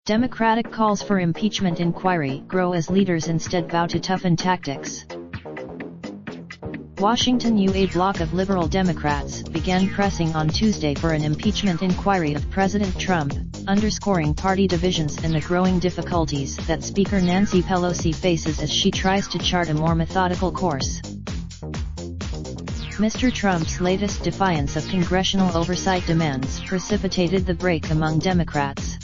Democratic calls for impeachment inquiry grow as leaders instead vow to toughen tactics. Washington A bloc of liberal Democrats began pressing on Tuesday for an impeachment inquiry of President Trump, underscoring party divisions and the growing difficulties that Speaker Nancy Pelosi faces as she tries to chart a more methodical course. Mr. Trump's latest defiance of congressional oversight demands precipitated the break among Democrats.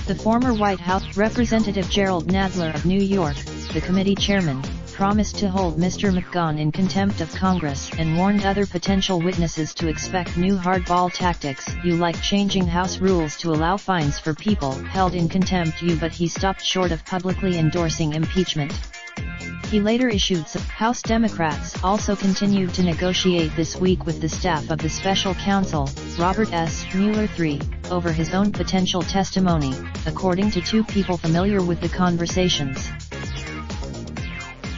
The former White House Representative Gerald Nadler of New York, the committee chairman, promised to hold Mr. McGahn in contempt of Congress and warned other potential witnesses to expect new hardball tactics, like changing House rules to allow fines for people held in contempt, but he stopped short of publicly endorsing impeachment. He later issued some. House Democrats also continued to negotiate this week with the staff of the special counsel, Robert S. Mueller III, over his own potential testimony, according to two people familiar with the conversations.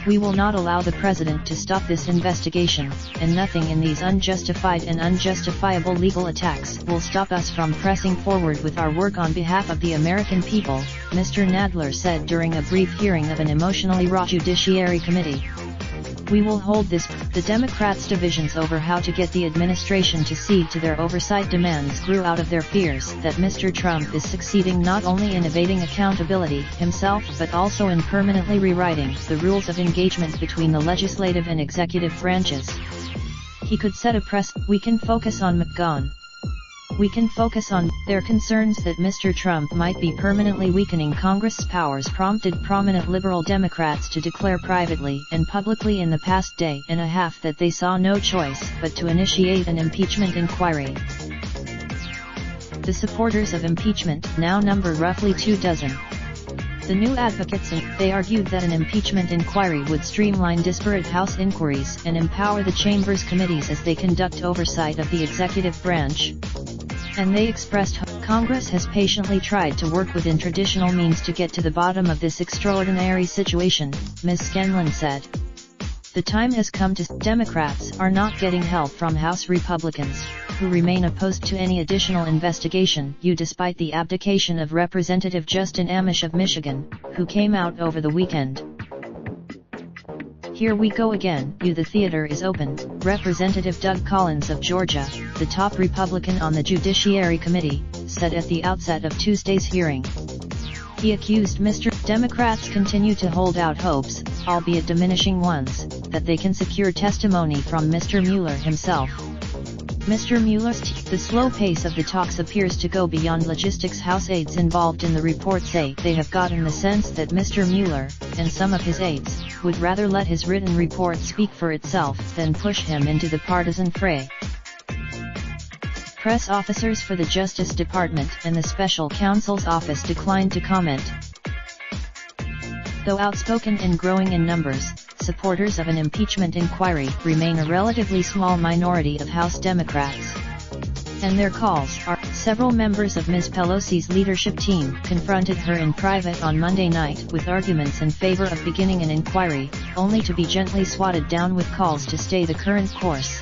"We will not allow the president to stop this investigation, and nothing in these unjustified and unjustifiable legal attacks will stop us from pressing forward with our work on behalf of the American people," Mr. Nadler said during a brief hearing of an emotionally wrought Judiciary Committee. "We will hold this." The Democrats' divisions over how to get the administration to cede to their oversight demands grew out of their fears that Mr. Trump is succeeding not only in evading accountability himself but also in permanently rewriting the rules of engagement between the legislative and executive branches. He could set a precedent. "We can focus on McGahn. We can focus on." Their concerns that Mr. Trump might be permanently weakening Congress's powers prompted prominent liberal Democrats to declare privately and publicly in the past day and a half that they saw no choice but to initiate an impeachment inquiry. The supporters of impeachment now number roughly 24. The new advocates, they argued that an impeachment inquiry would streamline disparate House inquiries and empower the chamber's committees as they conduct oversight of the executive branch. And they expressed hope. "Congress has patiently tried to work within traditional means to get to the bottom of this extraordinary situation," Ms. Scanlon said. "The time has come to." Democrats are not getting help from House Republicans, who remain opposed to any additional investigation, despite the abdication of Representative Justin Amash of Michigan, who came out over the weekend. "Here we go again, the theater is open," Representative Doug Collins of Georgia, the top Republican on the Judiciary Committee, said at the outset of Tuesday's hearing. He accused Mr. Democrats continue to hold out hopes, albeit diminishing ones, that they can secure testimony from Mr. Mueller himself. Mr. Mueller's the slow pace of the talks appears to go beyond logistics. House aides involved in the report say they have gotten the sense that Mr. Mueller, and some of his aides, would rather let his written report speak for itself than push him into the partisan fray. Press officers for the Justice Department and the Special Counsel's office declined to comment. Though outspoken and growing in numbers, supporters of an impeachment inquiry remain a relatively small minority of House Democrats. And their calls are. Several members of Ms. Pelosi's leadership team confronted her in private on Monday night with arguments in favor of beginning an inquiry, only to be gently swatted down with calls to stay the current course.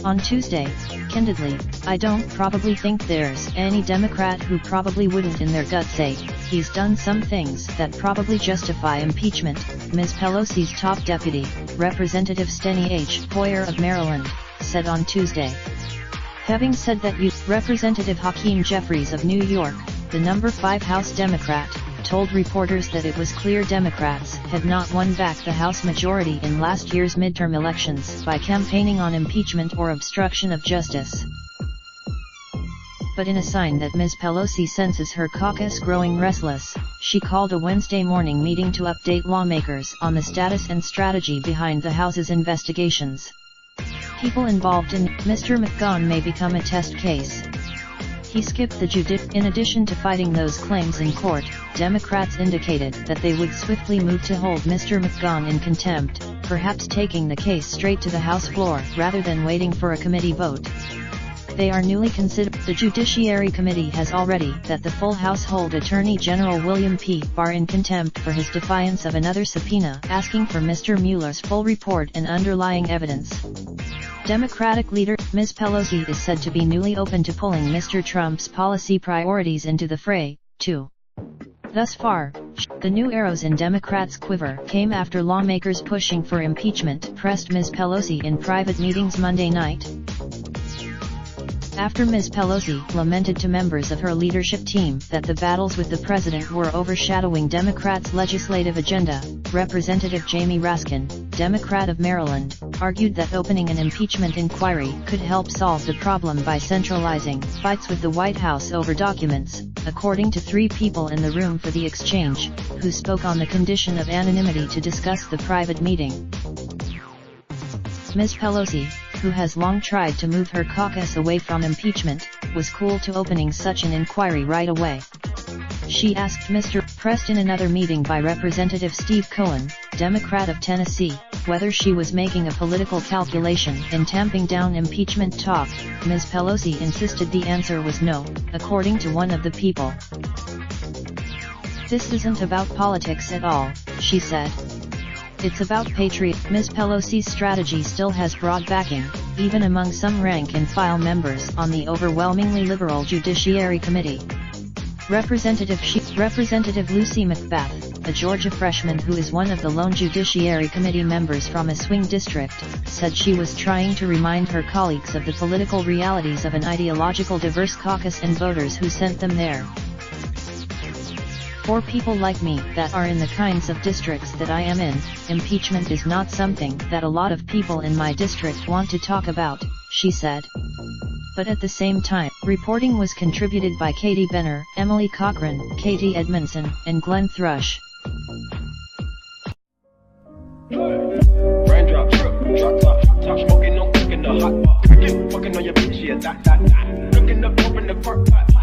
On Tuesday, candidly, "I don't probably think there's any Democrat who probably wouldn't in their gut say, he's done some things that probably justify impeachment," Ms. Pelosi's top deputy, Representative Steny H. Hoyer of Maryland, said on Tuesday. Having said that, Representative Hakeem Jeffries of New York, the number 5 House Democrat, told reporters that it was clear Democrats had not won back the House majority in last year's midterm elections by campaigning on impeachment or obstruction of justice. But in a sign that Ms. Pelosi senses her caucus growing restless, she called a Wednesday morning meeting to update lawmakers on the status and strategy behind the House's investigations. People involved in Mr. McGahn may become a test case. He skipped the In addition to fighting those claims in court, Democrats indicated that they would swiftly move to hold Mr. McGahn in contempt, perhaps taking the case straight to the House floor rather than waiting for a committee vote. They are newly considered. The Judiciary Committee has already that the full household Attorney General William P. Barr in contempt for his defiance of another subpoena asking for Mr. Mueller's full report and underlying evidence. Democratic leader, Ms. Pelosi is said to be newly open to pulling Mr. Trump's policy priorities into the fray, too. Thus far, the new arrows in Democrats' quiver came after lawmakers pushing for impeachment pressed Ms. Pelosi in private meetings Monday night. After Ms. Pelosi lamented to members of her leadership team that the battles with the president were overshadowing Democrats' legislative agenda, Representative Jamie Raskin, Democrat of Maryland, argued that opening an impeachment inquiry could help solve the problem by centralizing fights with the White House over documents, according to 3 people in the room for the exchange, who spoke on the condition of anonymity to discuss the private meeting. Ms. Pelosi, who has long tried to move her caucus away from impeachment, was cool to opening such an inquiry right away. She asked Mr. Pressed in another meeting by Representative Steve Cohen, Democrat of Tennessee, whether she was making a political calculation in tamping down impeachment talk. Ms. Pelosi insisted the answer was no, according to one of the people. "This isn't about politics at all," she said. "It's about patriot." Ms. Pelosi's strategy still has broad backing, even among some rank-and-file members on the overwhelmingly liberal Judiciary Committee. Representative Lucy McBath, a Georgia freshman who is one of the lone Judiciary Committee members from a swing district, said she was trying to remind her colleagues of the political realities of an ideological diverse caucus and voters who sent them there. "For people like me that are in the kinds of districts that I am in, impeachment is not something that a lot of people in my district want to talk about," she said. But at the same time, reporting was contributed by Katie Benner, Emily Cochran, Katie Edmondson, and Glenn Thrush. Raindrop, drop top smoking, no cooking the hot pot. Fucking on your bitch, yeah, that. Looking up, open the park pot.